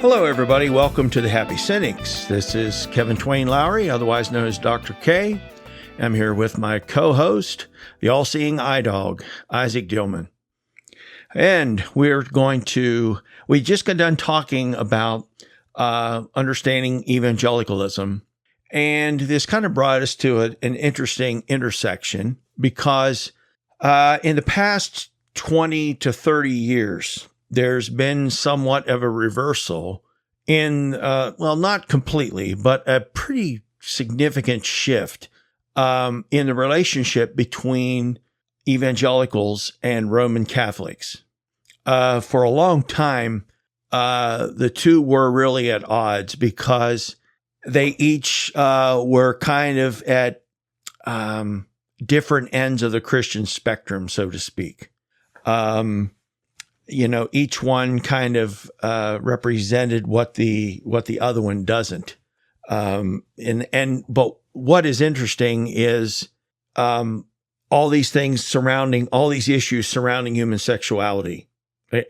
Hello, everybody. Welcome to the Happy Cynics. This is Kevin Twain Lowry, otherwise known as Dr. K. I'm here with my co-host, the all-seeing eye-dog, Isaac Dillman. And we just got done talking about understanding evangelicalism. And this kind of brought us to an interesting intersection because in the past 20 to 30 years, there's been somewhat of a reversal in, not completely, but a pretty significant shift in the relationship between evangelicals and Roman Catholics. For a long time, the two were really at odds because they each were kind of at different ends of the Christian spectrum, so to speak. Each one kind of represented what the other one doesn't. But what is interesting is all these issues surrounding human sexuality,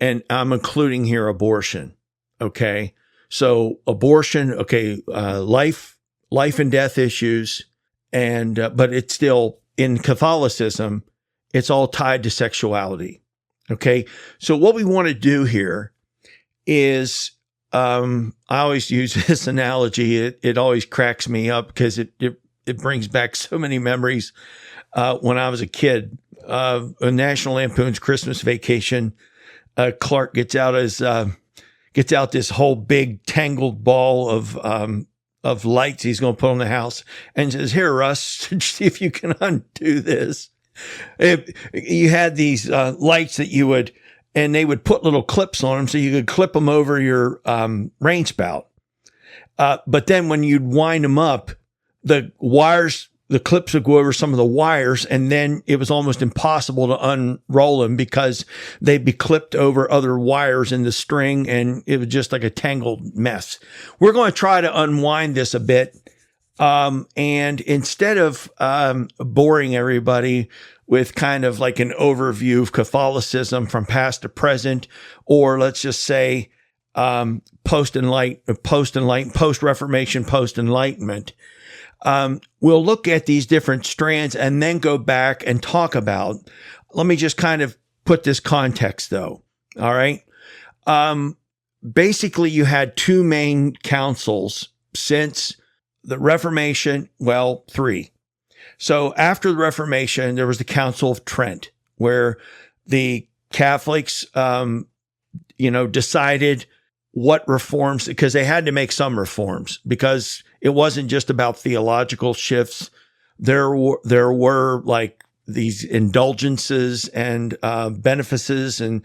and I'm including here abortion. Okay, so abortion, life and death issues, and but it's still in Catholicism, it's all tied to sexuality. Okay, so what we want to do here is, I always use this analogy. It always cracks me up because it brings back so many memories. When I was a kid, a National Lampoon's Christmas Vacation, Clark gets out this whole big tangled ball of lights he's going to put on the house and says, "Here, Russ, see if you can undo this." You had these lights that they would put little clips on them so you could clip them over your rain spout. But then when you'd wind them up, the clips would go over some of the wires, and then it was almost impossible to unroll them because they'd be clipped over other wires in the string, and it was just like a tangled mess. We're going to try to unwind this a bit. And instead of boring everybody with kind of like an overview of Catholicism from past to present, or let's just say post-Reformation, post-Enlightenment, we'll look at these different strands and then go back and talk about. Let me just kind of put this context, though. All right. Basically, you had two main councils since the Reformation, three. So after the Reformation, there was the Council of Trent, where the Catholics, decided what reforms, because they had to make some reforms, because it wasn't just about theological shifts. There were like these indulgences and benefices and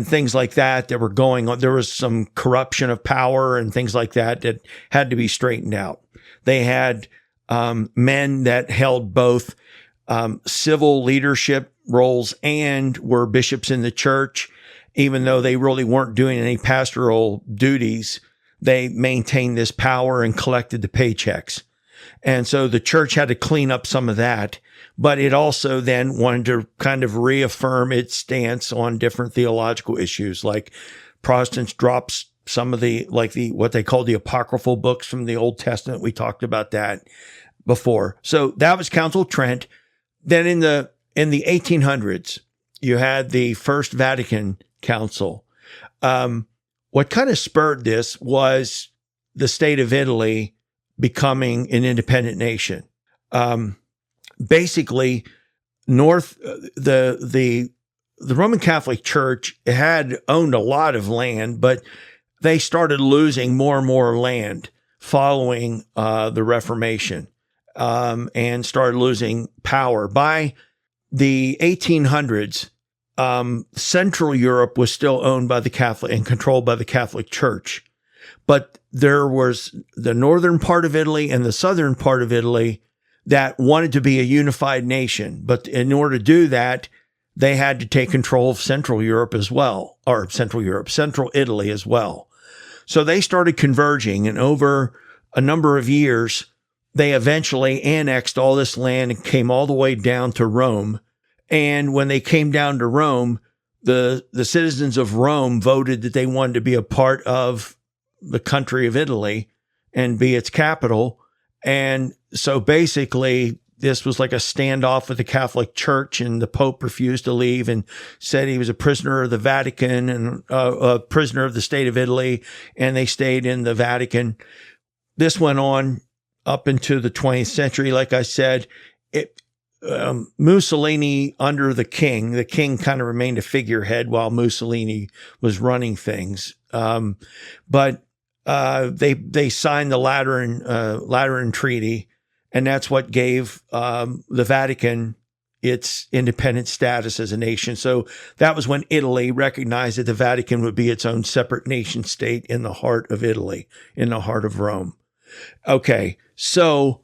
things like that were going on. There was some corruption of power and things like that had to be straightened out. They had men that held both civil leadership roles and were bishops in the church. Even though they really weren't doing any pastoral duties, they maintained this power and collected the paychecks. And so the church had to clean up some of that, but it also then wanted to kind of reaffirm its stance on different theological issues, like Protestants dropped some of what they call the apocryphal books from the Old Testament. We talked about that before. So that was Council of Trent. Then in the 1800s, you had the First Vatican Council. What kind of spurred this was the state of Italy becoming an independent nation. Basically, the Roman Catholic Church had owned a lot of land, but they started losing more and more land following the Reformation, and started losing power. By the 1800s, Central Europe was still owned by the Catholic and controlled by the Catholic Church. But there was the northern part of Italy and the southern part of Italy that wanted to be a unified nation. But in order to do that, they had to take control of Central Italy as well. So they started converging, and over a number of years, they eventually annexed all this land and came all the way down to Rome. And when they came down to Rome, the citizens of Rome voted that they wanted to be a part of the country of Italy and be its capital. And so basically, this was like a standoff with the Catholic Church, and the Pope refused to leave and said he was a prisoner of the Vatican and a prisoner of the state of Italy, and they stayed in the Vatican. This went on up into the 20th century. Like I said, Mussolini under the king kind of remained a figurehead while Mussolini was running things. But they signed the Lateran Treaty, and that's what gave the Vatican its independent status as a nation. So that was when Italy recognized that the Vatican would be its own separate nation state in the heart of Italy, in the heart of Rome. Okay, so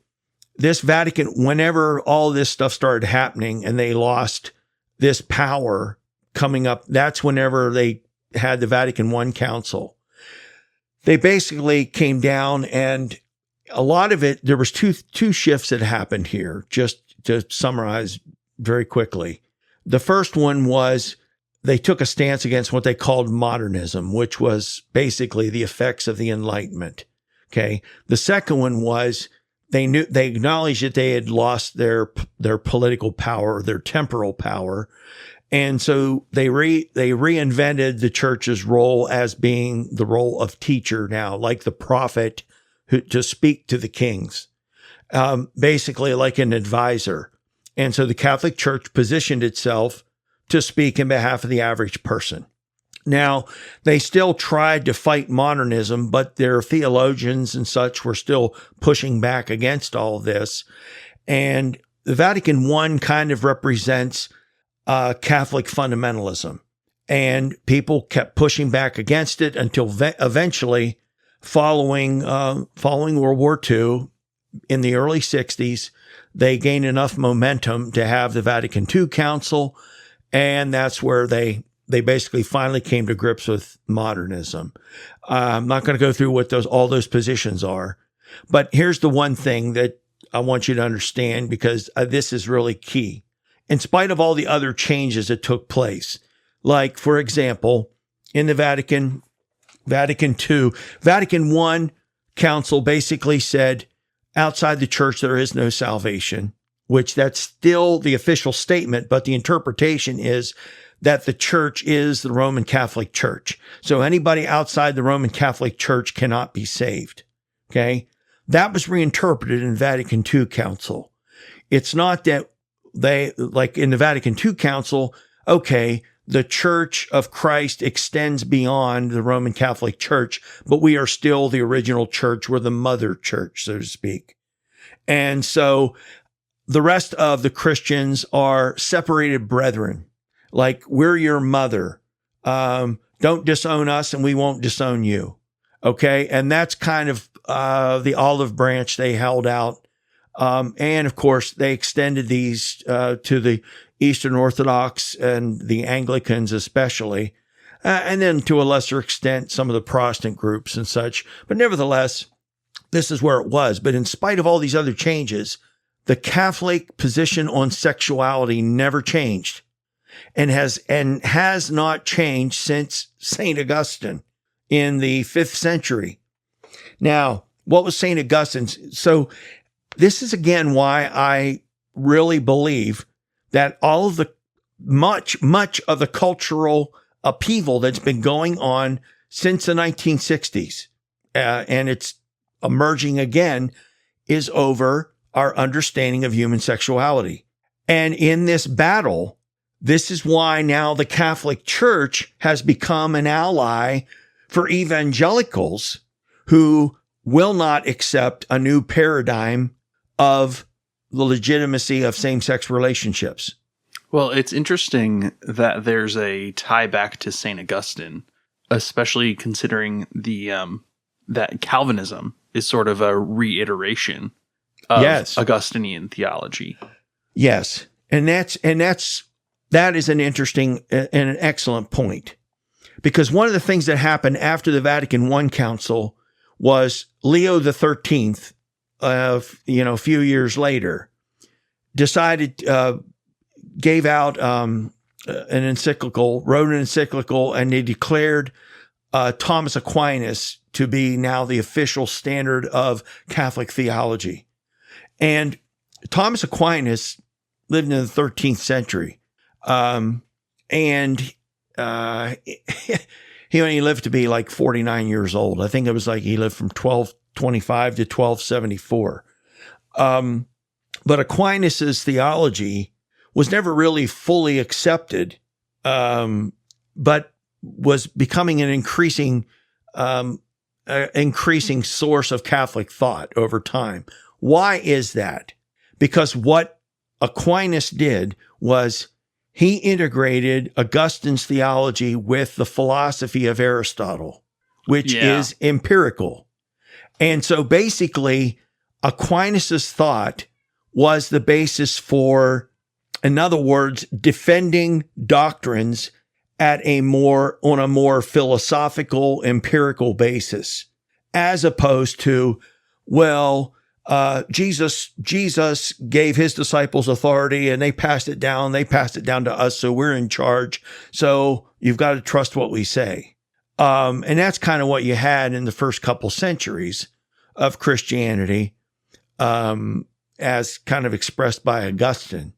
this Vatican, whenever all this stuff started happening and they lost this power coming up, that's whenever they had the Vatican I Council. They basically came down, and a lot of it, there was two shifts that happened here, just to summarize very quickly. The first one was they took a stance against what they called modernism, which was basically the effects of the Enlightenment. Okay. The second one was they acknowledged that they had lost their political power, their temporal power. And so they reinvented the church's role as being the role of teacher now, like the prophet to speak to the kings, basically like an advisor. And so the Catholic Church positioned itself to speak in behalf of the average person. Now, they still tried to fight modernism, but their theologians and such were still pushing back against all of this. And the Vatican I kind of represents Catholic fundamentalism. And people kept pushing back against it until eventually, following World War II, in the early 60s, they gained enough momentum to have the Vatican II Council, and that's where they basically finally came to grips with modernism. I'm not going to go through what all those positions are, but here's the one thing that I want you to understand, because this is really key. In spite of all the other changes that took place, like, for example, in the Vatican II, Vatican I Council basically said, outside the church, there is no salvation, which that's still the official statement, but the interpretation is that the church is the Roman Catholic Church. So anybody outside the Roman Catholic Church cannot be saved. Okay. That was reinterpreted in Vatican II Council. It's not that they, like in the Vatican II Council, okay, the Church of Christ extends beyond the Roman Catholic Church, but we are still the original church. We're the mother church, so to speak. And so the rest of the Christians are separated brethren. Like, we're your mother. Don't disown us and we won't disown you. Okay. And that's kind of the olive branch they held out. And of course, they extended these to the Eastern Orthodox and the Anglicans especially, and then to a lesser extent, some of the Protestant groups and such. But nevertheless, this is where it was. But in spite of all these other changes, the Catholic position on sexuality never changed, and has not changed since St. Augustine in the 5th century. Now, what was St. Augustine's? So this is again why I really believe that all of the much of the cultural upheaval that's been going on since the 1960s, and it's emerging again, is over our understanding of human sexuality. And in this battle, this is why now the Catholic Church has become an ally for evangelicals who will not accept a new paradigm of the legitimacy of same-sex relationships. Well, it's interesting that there's a tie back to St. Augustine, especially considering that Calvinism is sort of a reiteration of Augustinian theology. Yes. And that is an interesting and an excellent point, because one of the things that happened after the Vatican I Council was Leo XIII, a few years later, gave out an encyclical, wrote an encyclical, and they declared Thomas Aquinas to be now the official standard of Catholic theology. And Thomas Aquinas lived in the 13th century. And he only lived to be like 49 years old. I think it was like he lived from 1225 to 1274. But Aquinas' theology was never really fully accepted, but was becoming an increasing source of Catholic thought over time. Why is that? Because what Aquinas did was he integrated Augustine's theology with the philosophy of Aristotle, which is empirical. And so basically, Aquinas' thought was the basis for, in other words, defending doctrines on a more philosophical, empirical basis, as opposed to, well, Jesus gave his disciples authority and they passed it down to us. So we're in charge. So you've got to trust what we say. And that's kind of what you had in the first couple centuries of Christianity, as kind of expressed by Augustine.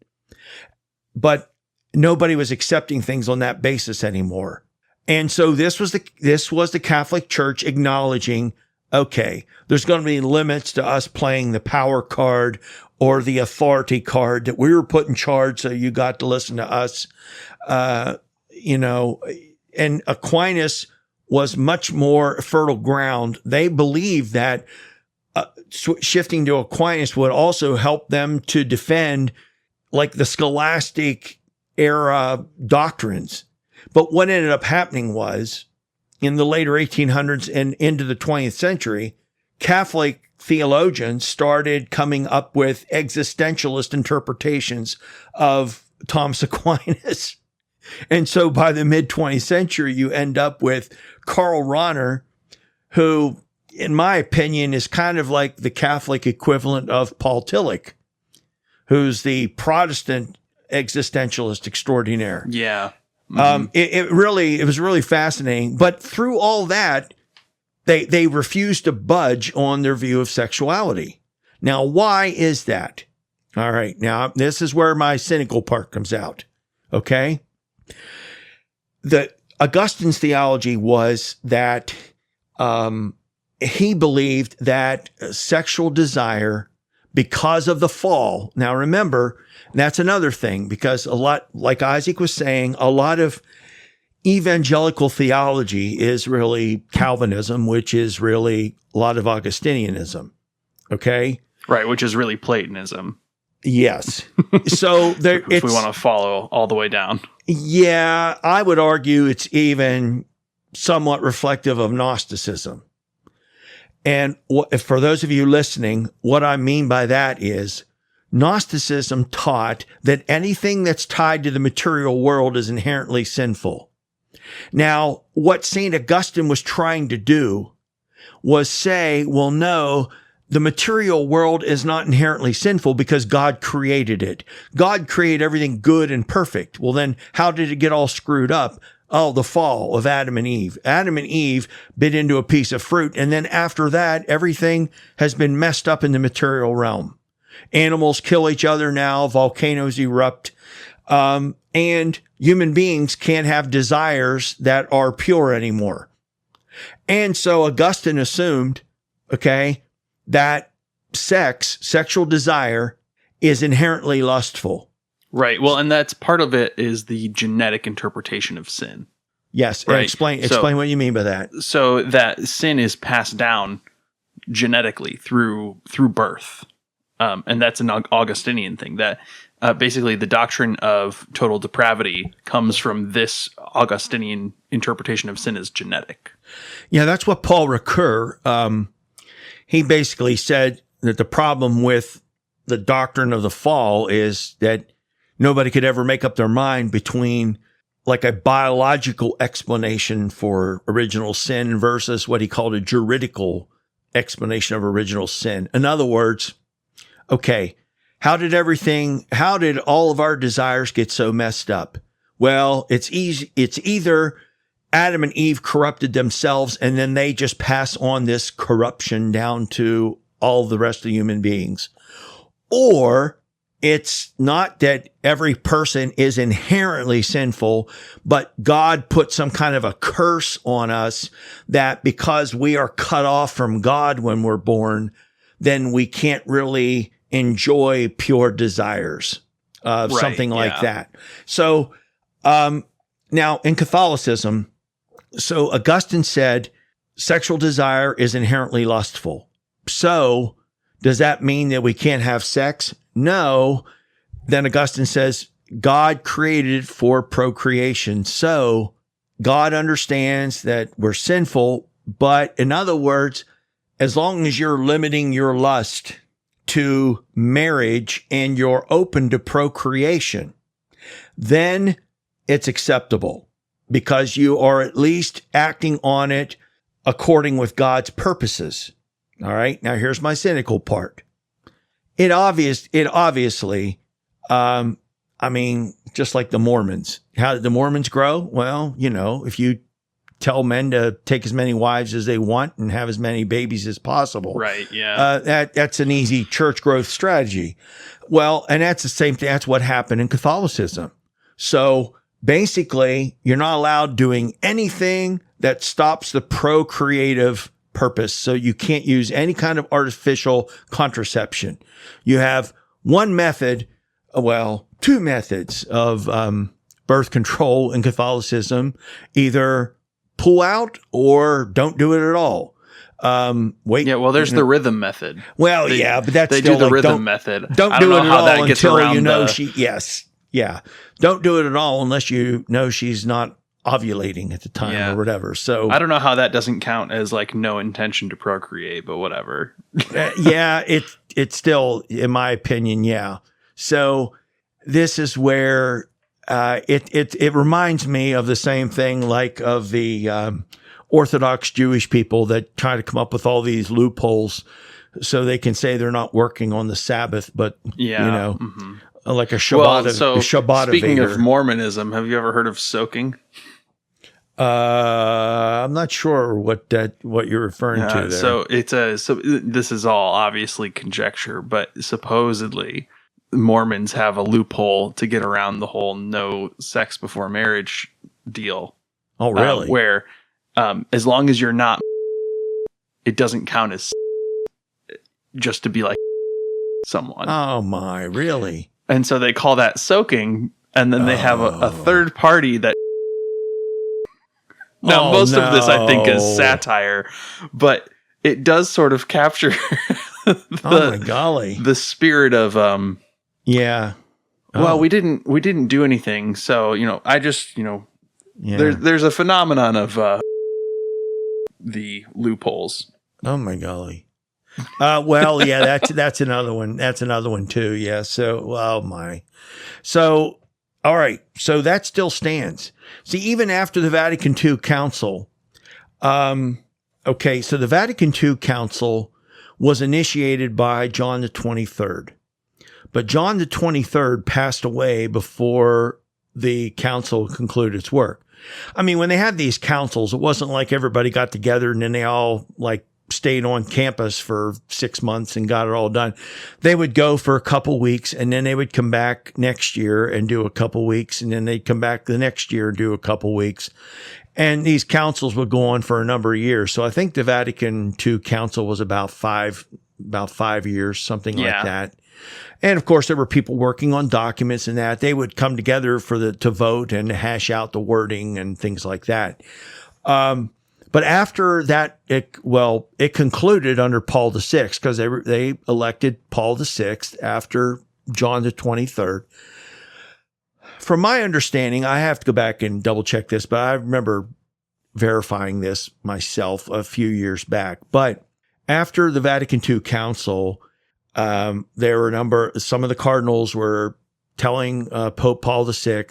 But nobody was accepting things on that basis anymore. And so this was the Catholic Church acknowledging, okay, there's going to be limits to us playing the power card or the authority card that we were put in charge, so you got to listen to us. And Aquinas was much more fertile ground. They believed that shifting to Aquinas would also help them to defend like the scholastic era doctrines. But what ended up happening was, in the later 1800s and into the 20th century, Catholic theologians started coming up with existentialist interpretations of Thomas Aquinas. And so by the mid-20th century, you end up with Karl Rahner, who, in my opinion, is kind of like the Catholic equivalent of Paul Tillich, who's the Protestant existentialist extraordinaire. Yeah. Mm-hmm. It was really fascinating. But through all that, they refused to budge on their view of sexuality. Now, why is that? All right. Now, this is where my cynical part comes out. Okay. The Augustine's theology was that he believed that sexual desire, because of the fall. Now, remember, that's another thing, because a lot, like Isaac was saying, a lot of evangelical theology is really Calvinism, which is really a lot of Augustinianism. Okay? Right, which is really Platonism. Yes. So there, if we want to follow all the way down. Yeah, I would argue it's even somewhat reflective of Gnosticism. And for those of you listening, what I mean by that is Gnosticism taught that anything that's tied to the material world is inherently sinful. Now, what St. Augustine was trying to do was say, well, no, the material world is not inherently sinful because God created it. God created everything good and perfect. Well, then how did it get all screwed up? Oh, the fall of Adam and Eve. Adam and Eve bit into a piece of fruit. And then after that, everything has been messed up in the material realm. Animals kill each other now. Volcanoes erupt. And human beings can't have desires that are pure anymore. And so Augustine assumed, okay, that sexual desire is inherently lustful. Right. Well, and that's part of it is the genetic interpretation of sin. Yes. Right. Explain what you mean by that. So that sin is passed down genetically through birth. And that's an Augustinian thing, that basically the doctrine of total depravity comes from this Augustinian interpretation of sin as genetic. Yeah, that's what Paul Ricoeur, he basically said that the problem with the doctrine of the fall is that nobody could ever make up their mind between like a biological explanation for original sin versus what he called a juridical explanation of original sin. In other words, okay, how did all of our desires get so messed up? Well, it's easy. It's either Adam and Eve corrupted themselves and then they just pass on this corruption down to all the rest of human beings. Or it's not that every person is inherently sinful, but God put some kind of a curse on us that because we are cut off from God when we're born, then we can't really enjoy pure desires, something like that. So, now in Catholicism, so Augustine said sexual desire is inherently lustful. So does that mean that we can't have sex? No. Then Augustine says God created it for procreation. So God understands that we're sinful, but in other words, as long as you're limiting your lust to marriage and you're open to procreation, then it's acceptable because you are at least acting on it according with God's purposes. All right. Now here's my cynical part. It obviously, just like the Mormons. How did the Mormons grow? Well, if you tell men to take as many wives as they want and have as many babies as possible. Right. Yeah. That's an easy church growth strategy. Well, and that's the same thing. That's what happened in Catholicism. So basically, you're not allowed doing anything that stops the procreative purpose. So you can't use any kind of artificial contraception. You have one method, two methods of birth control in Catholicism, either pull out or don't do it at all. There's the rhythm method. But that's they still do the like, rhythm method. Don't do it at all until you know don't do it at all unless you know she's not ovulating at the time or whatever. So I don't know how that doesn't count as like no intention to procreate, but whatever. It's still, in my opinion, yeah. So this is where it reminds me of the same thing, like of the Orthodox Jewish people that try to come up with all these loopholes so they can say they're not working on the Sabbath, but like a Shabbat. Speaking of Mormonism, have you ever heard of soaking? I'm not sure what you're referring to there. So this is all obviously conjecture, but supposedly Mormons have a loophole to get around the whole no sex before marriage deal. Oh, really? Where as long as you're not, it doesn't count as just to be like someone. Oh my, really? And so they call that soaking, and then they have a third party that. Now, most of this, I think, is satire, but it does sort of capture the spirit of well, we didn't do anything, so I just there's a phenomenon of the loopholes. Oh my golly. That's another one. That's another one too. Yeah. So, all right. So that still stands. See, even after the Vatican II Council, so the Vatican II Council was initiated by John the 23rd, but John the 23rd passed away before the council concluded its work. I mean, when they had these councils, it wasn't like everybody got together and then they all stayed on campus for 6 months and got it all done. They would go for a couple weeks and then they would come back next year and do a couple weeks. And then they'd come back the next year and do a couple weeks. And these councils would go on for a number of years. So I think the Vatican II Council was about 5 years, something like that. And of course, there were people working on documents and that they would come together to vote and hash out the wording and things like that. But after that, it concluded under Paul VI because they elected Paul VI after John the 23rd. From my understanding, I have to go back and double check this, but I remember verifying this myself a few years back. But after the Vatican II Council, there were some of the cardinals were telling Pope Paul VI,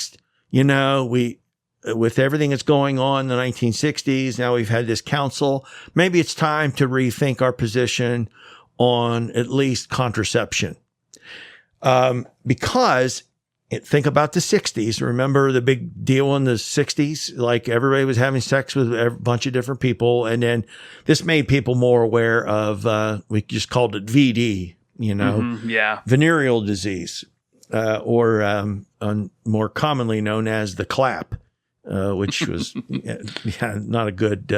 with everything that's going on in the 1960s, now we've had this council. Maybe it's time to rethink our position on at least contraception. Because think about the 60s. Remember the big deal in the 60s? Like everybody was having sex with a bunch of different people. And then this made people more aware of, we just called it VD, venereal disease, or more commonly known as the clap, which was not a good.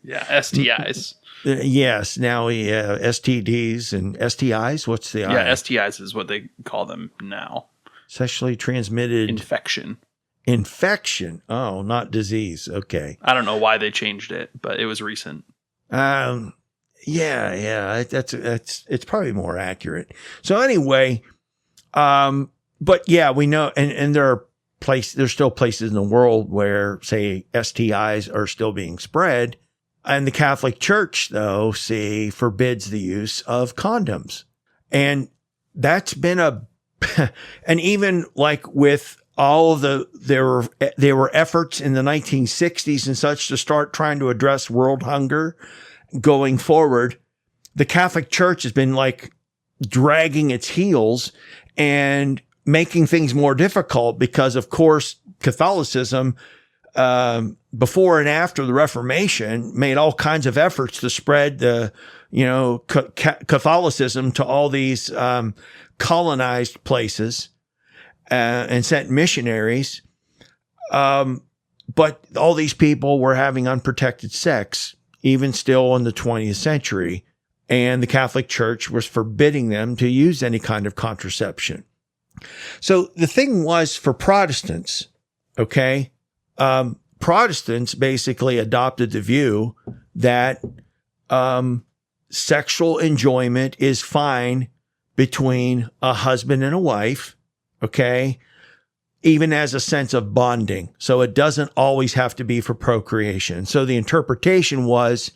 STIs. Yes. Now, STDs and STIs. What's the I? Yeah, STIs is what they call them now. Sexually transmitted infection. Oh, not disease. Okay. I don't know why they changed it, but it was recent. Yeah. It's probably more accurate. So anyway, but yeah, we know, and there's still places in the world where, say, STIs are still being spread, and the Catholic Church, though, forbids the use of condoms, and that's been and even like with all there were efforts in the 1960s and such to start trying to address world hunger going forward. The Catholic Church has been like dragging its heels and making things more difficult because, of course, Catholicism, before and after the Reformation, made all kinds of efforts to spread the, Catholicism to all these, colonized places, and sent missionaries. But all these people were having unprotected sex, even still in the 20th century. And the Catholic Church was forbidding them to use any kind of contraception. So the thing was for Protestants, okay, Protestants basically adopted the view that sexual enjoyment is fine between a husband and a wife, okay, even as a sense of bonding. So it doesn't always have to be for procreation. So the interpretation was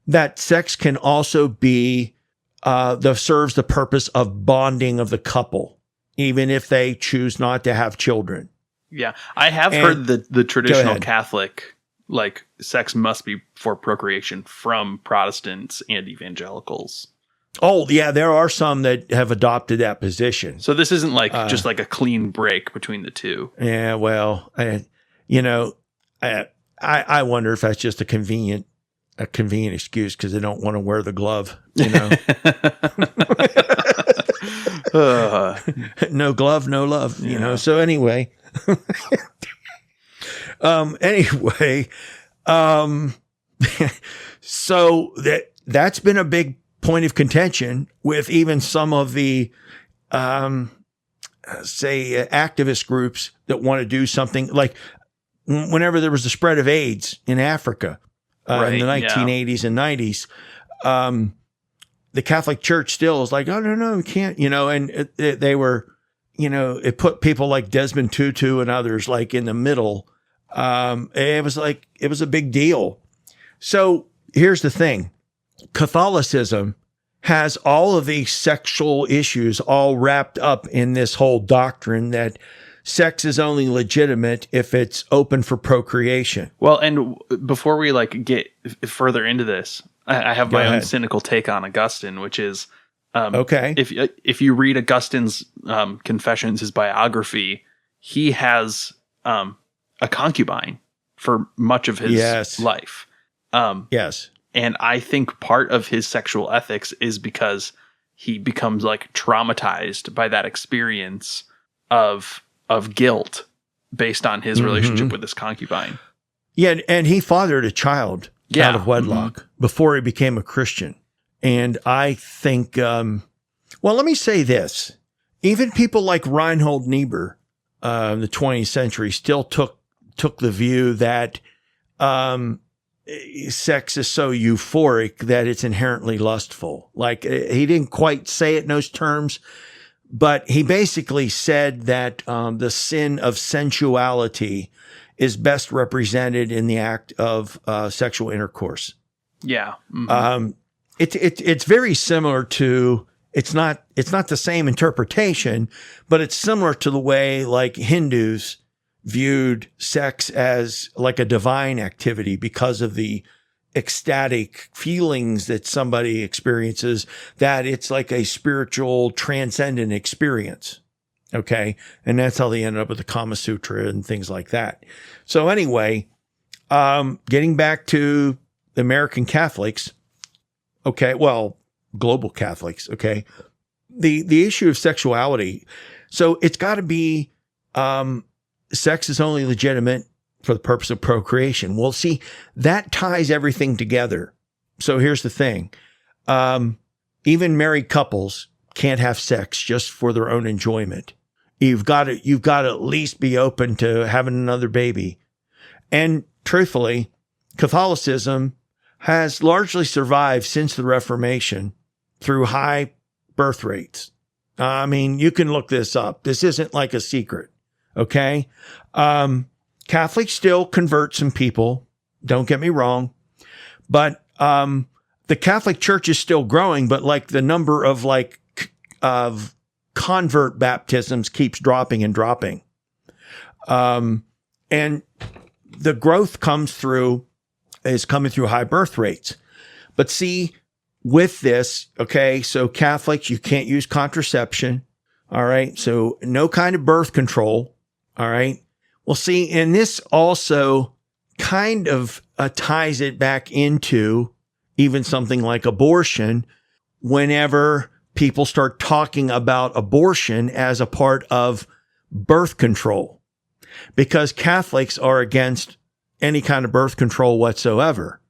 that sex can also be, serves the purpose of bonding of the couple, even if they choose not to have children. Yeah. I have heard the traditional Catholic, like, sex must be for procreation from Protestants and evangelicals. Oh, yeah, there are some that have adopted that position. So this isn't like just like a clean break between the two. Yeah, well, I wonder if that's just a convenient excuse because they don't want to wear the glove, No glove, no love, So anyway, so that's been a big point of contention with even some of the, activist groups that want to do something like whenever there was the spread of AIDS in Africa in the 1980s and 90s, the Catholic Church still is like, oh, no, we can't, and they were, it put people like Desmond Tutu and others like in the middle. It was a big deal. So here's the thing. Catholicism has all of these sexual issues all wrapped up in this whole doctrine that sex is only legitimate if it's open for procreation. Well, and before we get further into this, I have my own cynical take on Augustine, which is, okay. If you read Augustine's Confessions, his biography, he has a concubine for much of his life. Yes. And I think part of his sexual ethics is because he becomes traumatized by that experience of guilt based on his relationship with this concubine. Yeah, and he fathered a child out of wedlock before he became a Christian. And I think, well, let me say this. Even people like Reinhold Niebuhr in the 20th century still took the view that sex is so euphoric that it's inherently lustful. Like, he didn't quite say it in those terms, but he basically said that the sin of sensuality is best represented in the act of sexual intercourse. Yeah. Mm-hmm. It's very similar to, it's not the same interpretation, but it's similar to the way Hindus viewed sex as like a divine activity because of the ecstatic feelings that somebody experiences, that it's like a spiritual transcendent experience. Okay. And that's how they ended up with the Kama Sutra and things like that. So anyway, getting back to the American Catholics, okay, well, global Catholics, okay, the issue of sexuality. So it's got to be, sex is only legitimate for the purpose of procreation. Well, see, that ties everything together. So here's the thing. Even married couples can't have sex just for their own enjoyment. You've got to at least be open to having another baby. And truthfully, Catholicism has largely survived since the Reformation through high birth rates. I mean, you can look this up. This isn't like a secret. Okay. Catholics still convert some people. Don't get me wrong. But, the Catholic Church is still growing, but like the number of convert baptisms keeps dropping and dropping. And the growth is coming through high birth rates. But see, with this, okay, so Catholics, you can't use contraception. All right. So no kind of birth control. All right. Well, see, and this also kind of ties it back into even something like abortion, whenever people start talking about abortion as a part of birth control, because Catholics are against any kind of birth control whatsoever.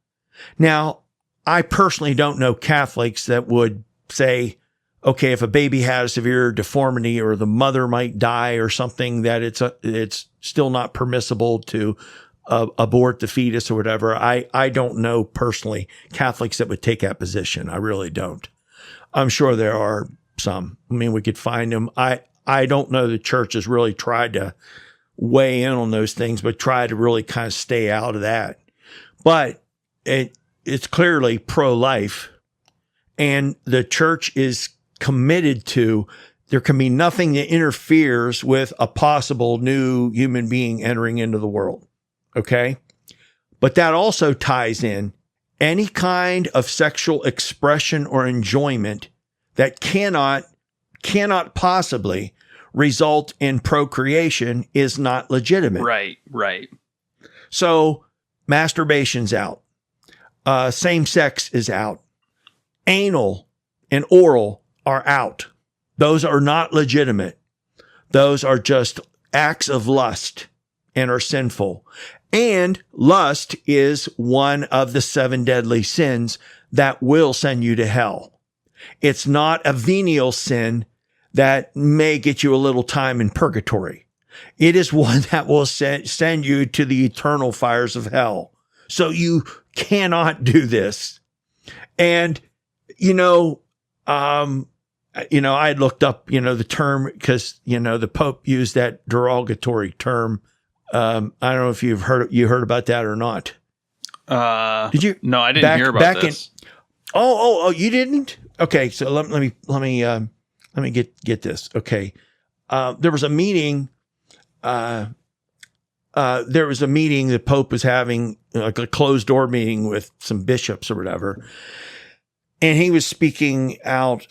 Now, I personally don't know Catholics that would say, okay, if a baby had a severe deformity or the mother might die or something, that it's still not permissible to abort the fetus or whatever. I don't know personally Catholics that would take that position. I really don't. I'm sure there are some. I mean, we could find them. I don't know the church has really tried to weigh in on those things, but try to really kind of stay out of that. But it's clearly pro-life, and the church is committed to, there can be nothing that interferes with a possible new human being entering into the world. Okay. But that also ties in any kind of sexual expression or enjoyment that cannot possibly result in procreation is not legitimate. Right. So masturbation's out. Same sex is out. Anal and oral are out. Those are not legitimate. Those are just acts of lust and are sinful. And lust is one of the 7 deadly sins that will send you to hell. It's not a venial sin that may get you a little time in purgatory. It is one that will send you to the eternal fires of hell. So you cannot do this. And, I looked up, the term, because, the Pope used that derogatory term. I don't know if you heard about that or not. Did you? No, I didn't hear about this. You didn't? Okay. So let me get this. Okay. There was a meeting, the Pope was having, like a closed door meeting with some bishops or whatever. And he was speaking out,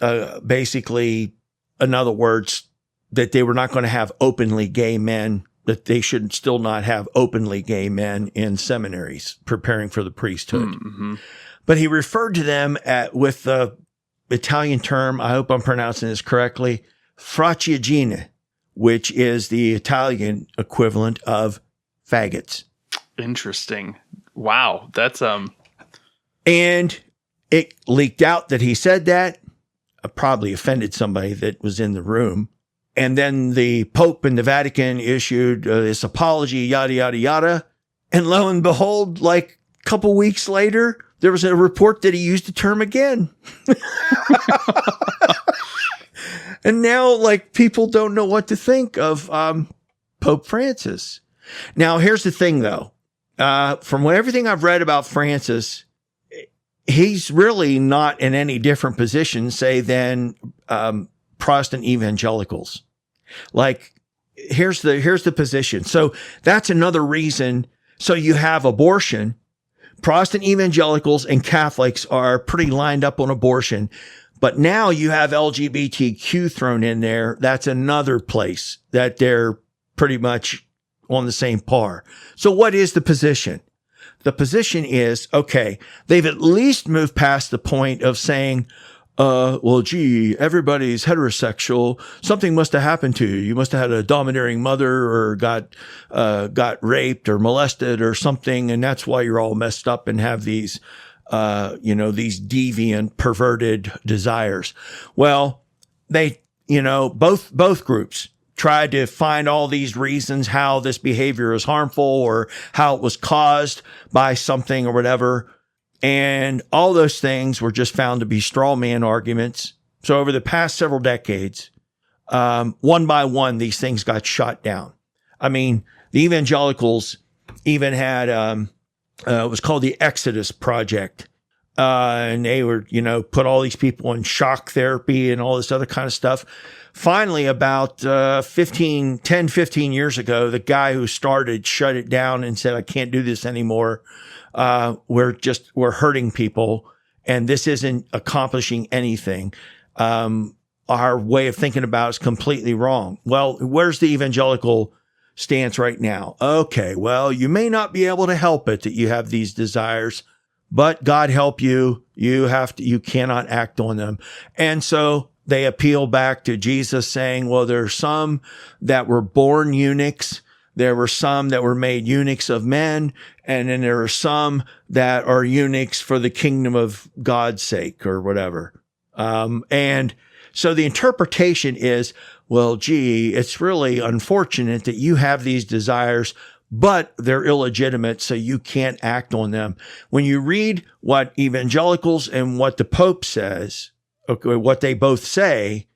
basically, in other words, that they were not going to have openly gay men, that they should still not have openly gay men in seminaries preparing for the priesthood. Mm-hmm. But he referred to them with the Italian term, I hope I'm pronouncing this correctly, fracciagine, which is the Italian equivalent of faggots. Interesting. Wow. That's, And it leaked out that he said that, probably offended somebody that was in the room. And then the Pope and the Vatican issued this apology, yada, yada, yada. And lo and behold, like a couple weeks later, there was a report that he used the term again. And now, like, people don't know what to think of Pope Francis. Now, here's the thing, though. From everything I've read about Francis, he's really not in any different position, say, than Protestant evangelicals. Like, here's the position. So that's another reason. So you have abortion. Protestant evangelicals and Catholics are pretty lined up on abortion. But now you have LGBTQ thrown in there. That's another place that they're pretty much on the same par. So what is the position? The position is, okay, they've at least moved past the point of saying, well, gee, everybody's heterosexual. Something must have happened to you. You must have had a domineering mother or got raped or molested or something. And that's why you're all messed up and have these, these deviant, perverted desires. Well, they, both groups tried to find all these reasons how this behavior is harmful or how it was caused by something or whatever. And all those things were just found to be straw man arguments. So over the past several decades, one by one, these things got shot down. I mean, the evangelicals even had, it was called the Exodus Project. And they were, put all these people in shock therapy and all this other kind of stuff. Finally, about 15 years ago, the guy who started shut it down and said, I can't do this anymore. We're hurting people and this isn't accomplishing anything. Our way of thinking about it is completely wrong. Well, where's the evangelical stance right now? Okay, well, you may not be able to help it that you have these desires, but God help you. You cannot act on them. And so they appeal back to Jesus saying, well, there are some that were born eunuchs. There were some that were made eunuchs of men. And then there are some that are eunuchs for the kingdom of God's sake or whatever. And so the interpretation is, well, gee, it's really unfortunate that you have these desires, but they're illegitimate, so you can't act on them. When you read what evangelicals and what the Pope says, okay, what they both say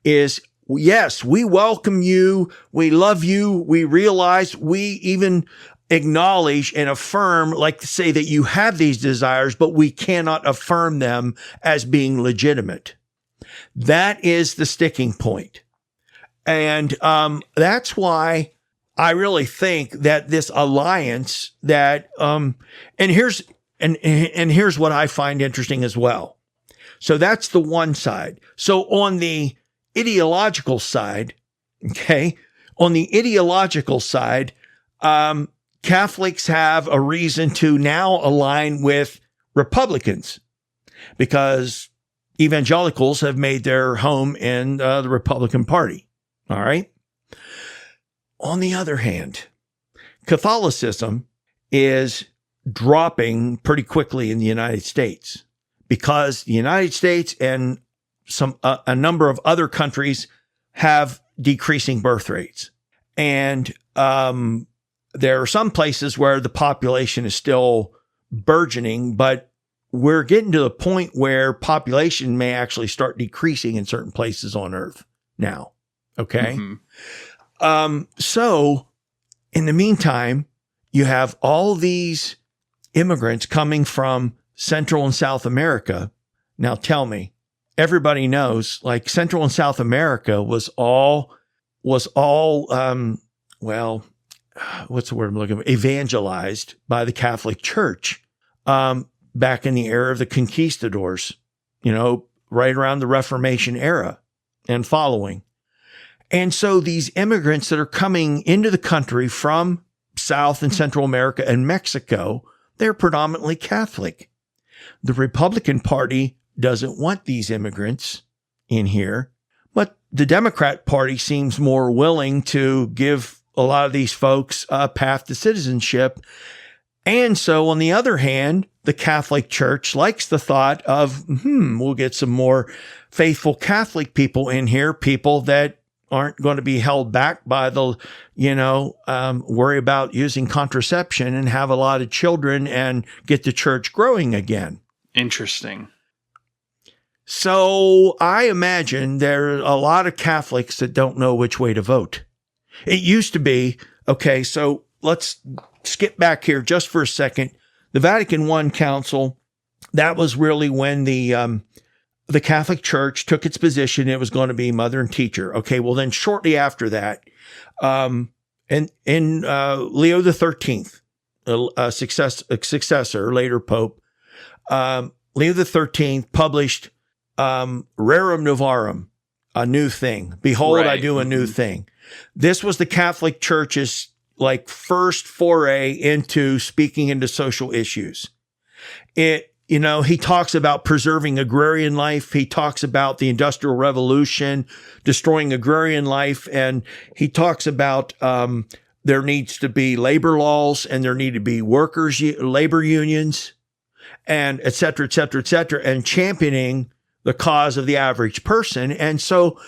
is, yes, we welcome you. We love you. We realize, we even acknowledge and affirm, like to say that you have these desires, but we cannot affirm them as being legitimate. That is the sticking point. And that's why I really think that this alliance that, and here's what I find interesting as well. So that's the one side. So on the ideological side, Catholics have a reason to now align with Republicans because evangelicals have made their home in the Republican Party. All right. On the other hand, Catholicism is dropping pretty quickly in the United States because the United States and a number of other countries have decreasing birth rates. And there are some places where the population is still burgeoning, but we're getting to the point where population may actually start decreasing in certain places on Earth now. Okay. Mm-hmm. So in the meantime, you have all these immigrants coming from Central and South America. Now tell me, everybody knows like Central and South America was all, what's the word I'm looking for? Evangelized by the Catholic Church, back in the era of the conquistadors, right around the Reformation era and following. And so these immigrants that are coming into the country from South and Central America and Mexico, they're predominantly Catholic. The Republican Party doesn't want these immigrants in here, but the Democrat Party seems more willing to give a lot of these folks a path to citizenship. And so on the other hand, the Catholic Church likes the thought of, we'll get some more faithful Catholic people in here, people that aren't going to be held back by the, worry about using contraception and have a lot of children and get the church growing again. Interesting. So I imagine there are a lot of Catholics that don't know which way to vote. It used to be, okay, so let's skip back here just for a second. The Vatican I Council, that was really when the Catholic Church took its position. It was going to be mother and teacher. Okay, well then shortly after that, in Leo XIII, a successor, later Pope, Leo XIII published rerum novarum, a new thing. Behold, I do a new thing. This was the Catholic Church's like first foray into speaking into social issues. He talks about preserving agrarian life. He talks about the Industrial Revolution, destroying agrarian life. And he talks about there needs to be labor laws and there need to be labor unions, and et cetera, et cetera, et cetera, and championing the cause of the average person. And so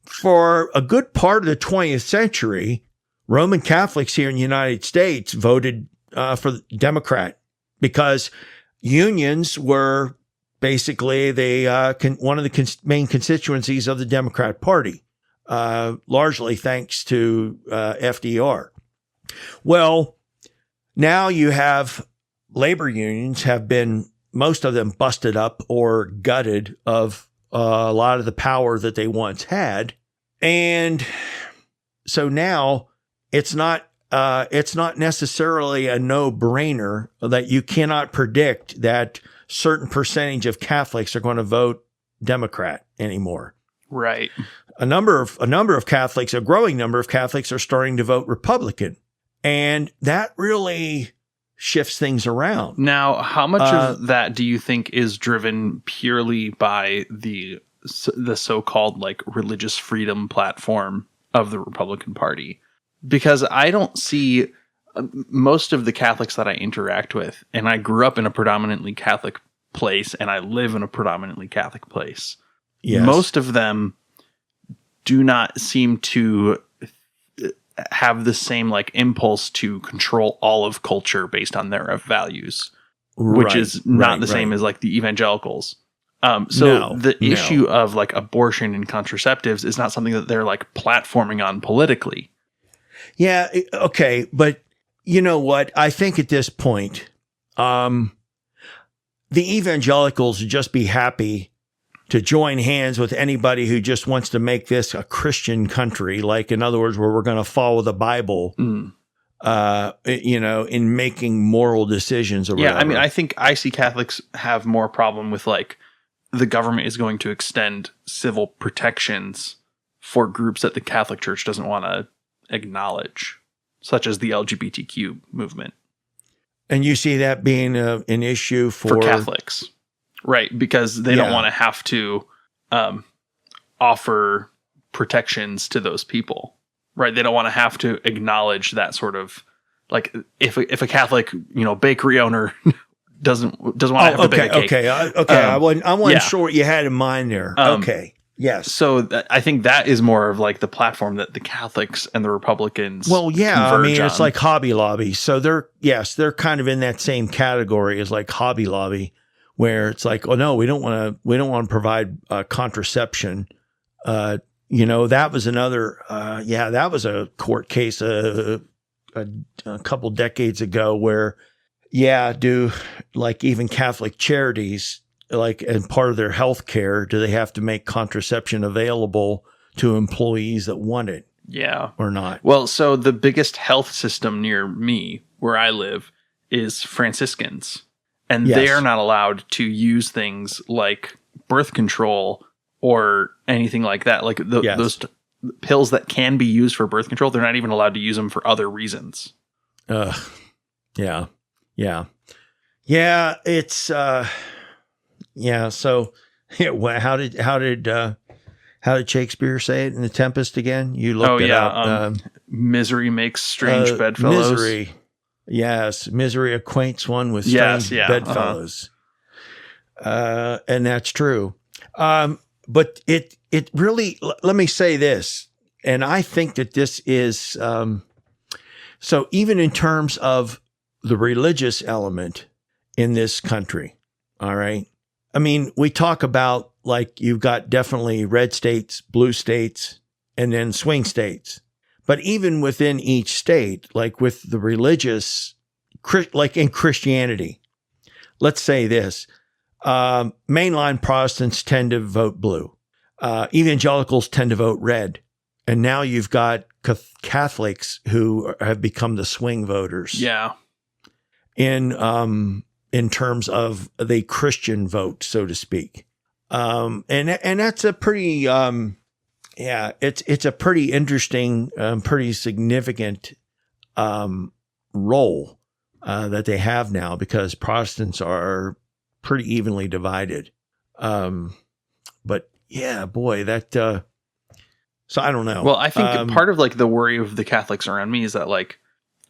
for a good part of the 20th century, Roman Catholics here in the United States voted for the Democrat because unions were basically one of the main constituencies of the Democrat Party, largely thanks to FDR. Well, now you have labor unions have been, most of them busted up or gutted of a lot of the power that they once had. And so now it's not necessarily a no-brainer that you cannot predict that certain percentage of Catholics are going to vote Democrat anymore. Right. A growing number of Catholics are starting to vote Republican. And that really shifts things around. Now, how much of that do you think is driven purely by the so-called like religious freedom platform of the Republican Party? Because I don't see most of the Catholics that I interact with, and I grew up in a predominantly Catholic place, and I live in a predominantly Catholic place. Yes. Most of them do not seem to have the same like impulse to control all of culture based on their values, which is not the same as like the evangelicals. The issue of like abortion and contraceptives is not something that they're like platforming on politically. Yeah. Okay. But you know what? I think at this point, the evangelicals would just be happy to join hands with anybody who just wants to make this a Christian country. Like, in other words, where we're going to follow the Bible, in making moral decisions or whatever. Yeah. I mean, I think I see Catholics have more problem with like the government is going to extend civil protections for groups that the Catholic Church doesn't want to acknowledge, such as the LGBTQ movement. And you see that being an issue for Catholics, right? Because they don't want to have to offer protections to those people, right? They don't want to have to acknowledge that sort of like if a Catholic bakery owner doesn't want to have to bake a cake. I wasn't sure what you had in mind there. Okay. Yes. So I think that is more of like the platform that the Catholics and the Republicans. Well, yeah. I mean, it's like Hobby Lobby. So they're kind of in that same category as like Hobby Lobby, where it's like, oh no, we don't want to provide contraception. That was another. That was a court case a couple decades ago where, do like even Catholic charities, like, and part of their health care, do they have to make contraception available to employees that want it? Yeah. Or not? Well, so the biggest health system near me, where I live, is Franciscans. And they are not allowed to use things like birth control or anything like that. Like those pills that can be used for birth control, they're not even allowed to use them for other reasons. Yeah. It's, So how did Shakespeare say it in The Tempest again? You looked it up. Misery makes strange bedfellows. Misery. Yes. Misery acquaints one with strange bedfellows. And that's true. But it really, let me say this, and I think that this is, so even in terms of the religious element in this country, all right? I mean, we talk about like you've got definitely red states, blue states, and then swing states. But even within each state, like with the religious, like in Christianity, let's say this, mainline Protestants tend to vote blue. Evangelicals tend to vote red. And now you've got Catholics who have become the swing voters. Yeah. In terms of the Christian vote, so to speak. And that's a pretty, it's a pretty interesting, pretty significant, role, that they have now, because Protestants are pretty evenly divided. But yeah, boy, that, so I don't know. Well, I think part of like the worry of the Catholics around me is that like,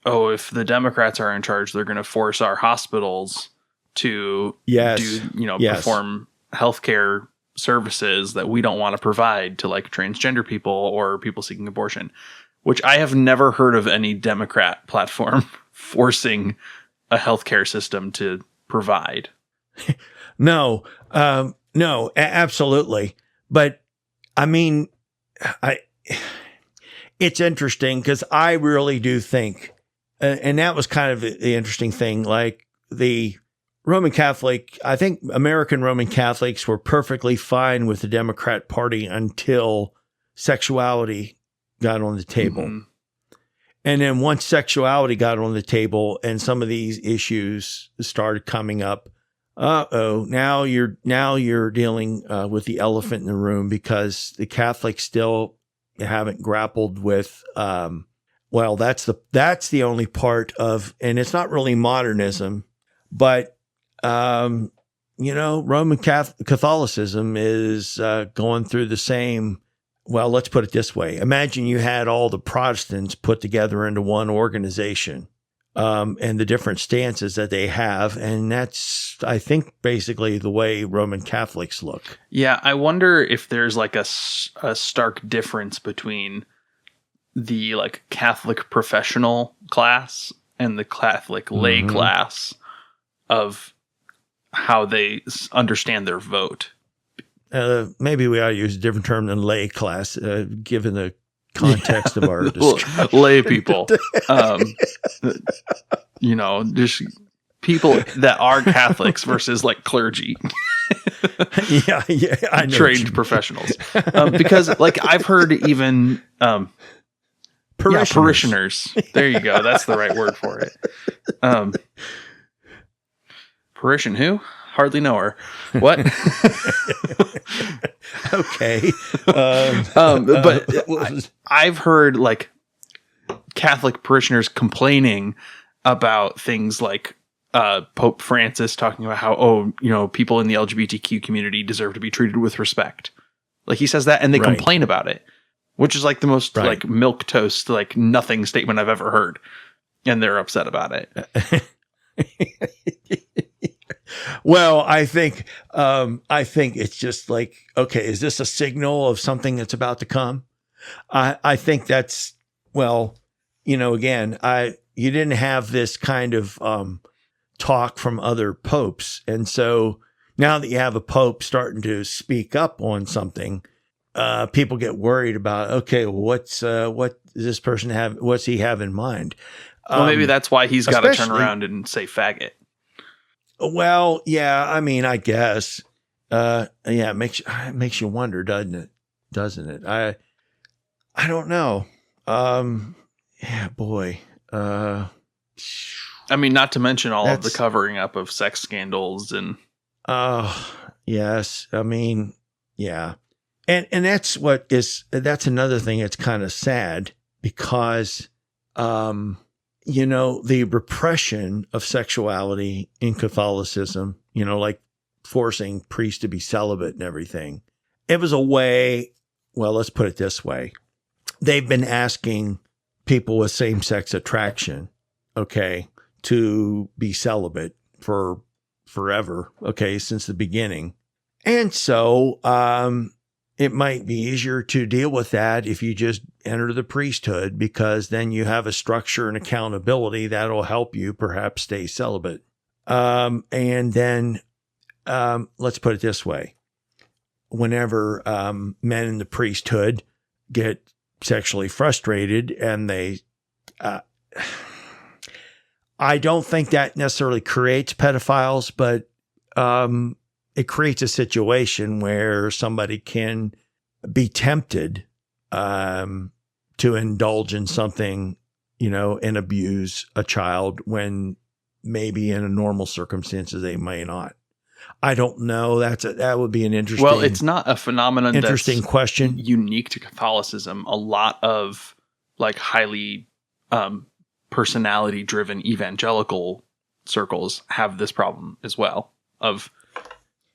oh, if the Democrats are in charge, they're going to force our hospitals to perform healthcare services that we don't want to provide to like transgender people or people seeking abortion, which I have never heard of any Democrat platform forcing a healthcare system to provide. No, absolutely. But I mean, it's interesting because I really do think, and that was kind of the interesting thing, like the Roman Catholic, I think American Roman Catholics were perfectly fine with the Democrat Party until sexuality got on the table. Mm-hmm. And then once sexuality got on the table and some of these issues started coming up, now you're dealing with the elephant in the room, because the Catholics still haven't grappled with, that's the only part of, and it's not really modernism, but Roman Catholicism is going through the same. Well, let's put it this way. Imagine you had all the Protestants put together into one organization, and the different stances that they have. And that's, I think, basically the way Roman Catholics look. Yeah, I wonder if there's like a stark difference between the like Catholic professional class and the Catholic lay class of how they understand their vote. Maybe we ought to use a different term than lay class, given the context of our discussion. Lay people. Just people that are Catholics versus like clergy. yeah, I know trained professionals. Because like I've heard even parishioners. There you go. That's the right word for it. Parishioner who? Hardly know her. What? Okay. But I've heard like Catholic parishioners complaining about things like Pope Francis talking about how, people in the LGBTQ community deserve to be treated with respect. Like he says that and they complain about it, which is like the most like milquetoast, like nothing statement I've ever heard. And they're upset about it. Well, I think it's just like, okay, is this a signal of something that's about to come? I think that's, again, you didn't have this kind of talk from other popes. And so now that you have a pope starting to speak up on something, people get worried about, okay, well, what does this person have? What's he have in mind? Well, maybe that's why he's got to turn around and say faggot. Well, yeah, I mean, I guess, it makes you wonder, doesn't it? I don't know. Yeah, boy. I mean, not to mention all of the covering up of sex scandals and. Yes. I mean, yeah. And that's another thing that's kind of sad, because, the repression of sexuality in Catholicism, like forcing priests to be celibate and everything. It was a way, well, let's put it this way. They've been asking people with same-sex attraction, okay, to be celibate for forever, okay, since the beginning. And so, it might be easier to deal with that if you just enter the priesthood, because then you have a structure and accountability that'll help you perhaps stay celibate. And then, let's put it this way. Whenever men in the priesthood get sexually frustrated and they, I don't think that necessarily creates pedophiles, but it creates a situation where somebody can be tempted to indulge in something, and abuse a child when maybe in a normal circumstances they may not. I don't know. That would be an interesting. Well, it's not a phenomenon. Interesting question. Unique to Catholicism. A lot of like highly personality-driven evangelical circles have this problem as well, of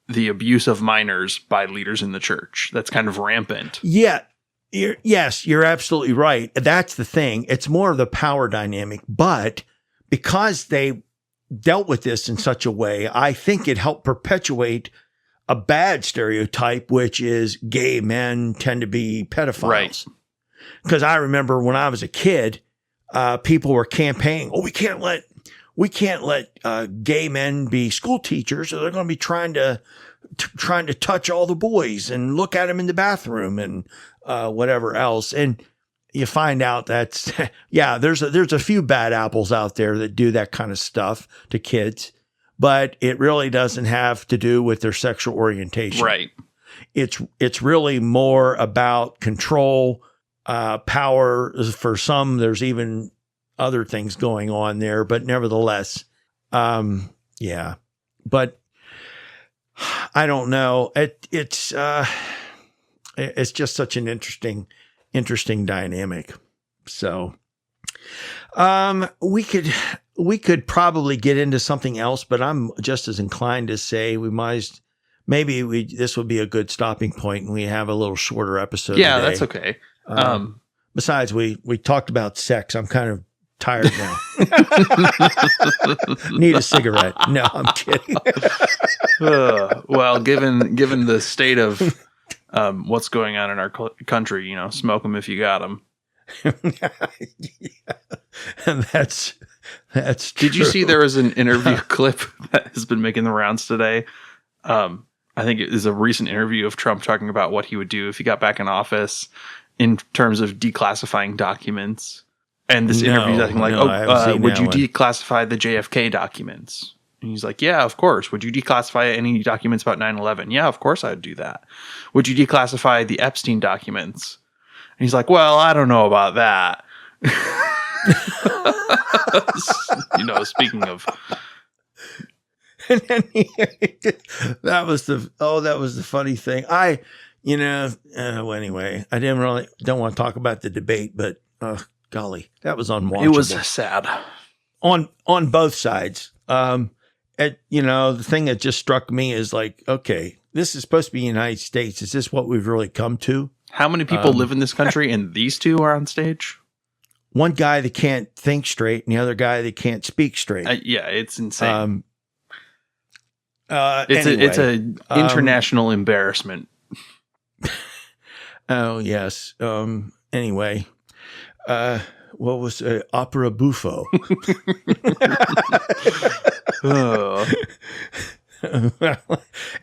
the abuse of minors by leaders in the church. That's kind of rampant. Yeah. You're absolutely right. That's the thing. It's more of the power dynamic, but because they dealt with this in such a way, I think it helped perpetuate a bad stereotype, which is gay men tend to be pedophiles. Right. Because I remember when I was a kid, people were campaigning, we can't let gay men be school teachers, or they're going to be trying to touch all the boys and look at them in the bathroom and whatever else. And you find out that's, there's a few bad apples out there that do that kind of stuff to kids, but it really doesn't have to do with their sexual orientation. Right. It's really more about control, power. For some, there's even other things going on there, but nevertheless, but I don't know. It's just such an interesting dynamic. So, we could probably get into something else, but I'm just as inclined to say this would be a good stopping point, and we have a little shorter episode. Yeah, today. that's okay. Besides, we talked about sex. I'm kind of tired now. Need a cigarette. No, I'm kidding. Well, given the state of what's going on in our country, smoke them if you got them. And that's true. Did you see there was an interview clip that has been making the rounds today? I think it is a recent interview of Trump talking about what he would do if he got back in office in terms of declassifying documents. And this interview is like, would you declassify the JFK documents? And he's like, yeah, of course. Would you declassify any documents about 9/11? Yeah, of course I would do that. Would you declassify the Epstein documents? And he's like, well, I don't know about that. Speaking of. And then that was the funny thing. Anyway, I don't want to talk about the debate, but golly, that was unwatchable. It was sad on both sides. The thing that just struck me is like, okay, this is supposed to be the United States. Is this what we've really come to? How many people live in this country and these two are on stage? One guy that can't think straight and the other guy that can't speak straight. It's insane. Anyway, it's an international embarrassment. Oh, yes. Anyway, what was opera buffo?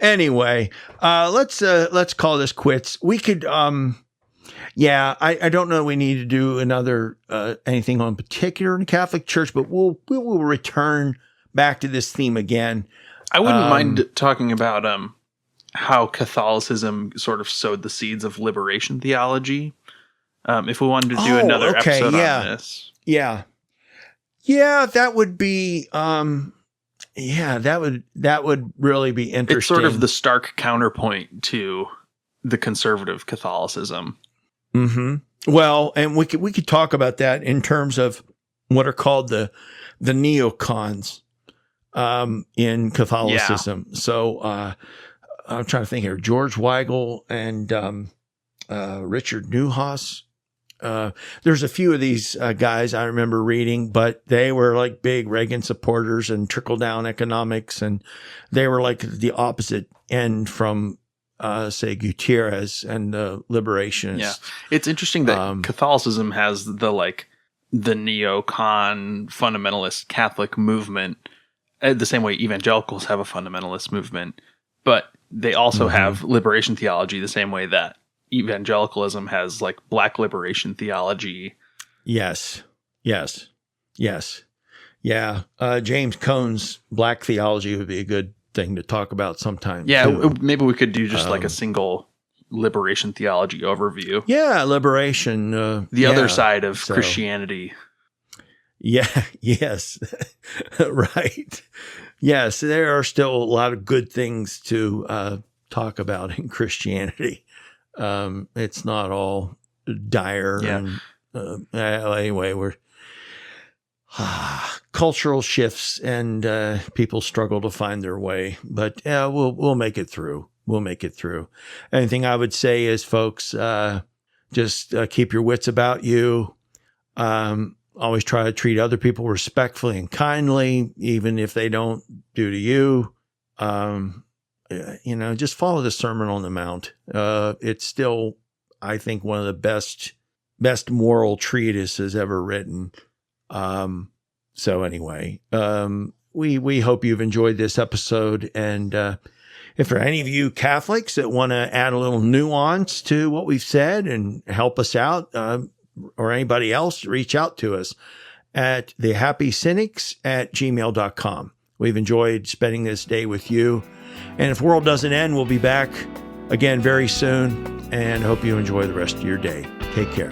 Anyway, let's call this quits. We could, I don't know. We need to do another anything on particular in the Catholic Church, but we will return back to this theme again. I wouldn't mind talking about how Catholicism sort of sowed the seeds of liberation theology. If we wanted to do another episode on this. Yeah, that would be that would really be interesting. It's sort of the stark counterpoint to the conservative Catholicism. Mm-hmm. Well, and we could talk about that in terms of what are called the neocons in Catholicism. Yeah. So I'm trying to think here. George Weigel and Richard Neuhaus. There's a few of these guys I remember reading, but they were like big Reagan supporters and trickle down economics, and they were like the opposite end from say Gutierrez and the liberationists. Yeah, it's interesting that Catholicism has the neocon fundamentalist Catholic movement, the same way evangelicals have a fundamentalist movement, but they also have liberation theology the same way that evangelicalism has like black liberation theology. Yes. Yeah. James Cone's black theology would be a good thing to talk about sometime. Yeah. Too. Maybe we could do just like a single liberation theology overview. Yeah. Liberation. The other side of Christianity. Yeah. Yes. Right. Yes, there are still a lot of good things to talk about in Christianity. It's not all dire. Yeah. And anyway, we're cultural shifts and people struggle to find their way. But we'll make it through. We'll make it through. Anything I would say is, folks, just keep your wits about you. Always try to treat other people respectfully and kindly, even if they don't do to you. Just follow the Sermon on the Mount. It's still, I think, one of the best moral treatises ever written. So anyway, we hope you've enjoyed this episode. And if there are any of you Catholics that want to add a little nuance to what we've said and help us out, or anybody else, reach out to us at thehappycynics@gmail.com. We've enjoyed spending this day with you. And if World Doesn't End, we'll be back again very soon, and hope you enjoy the rest of your day. Take care.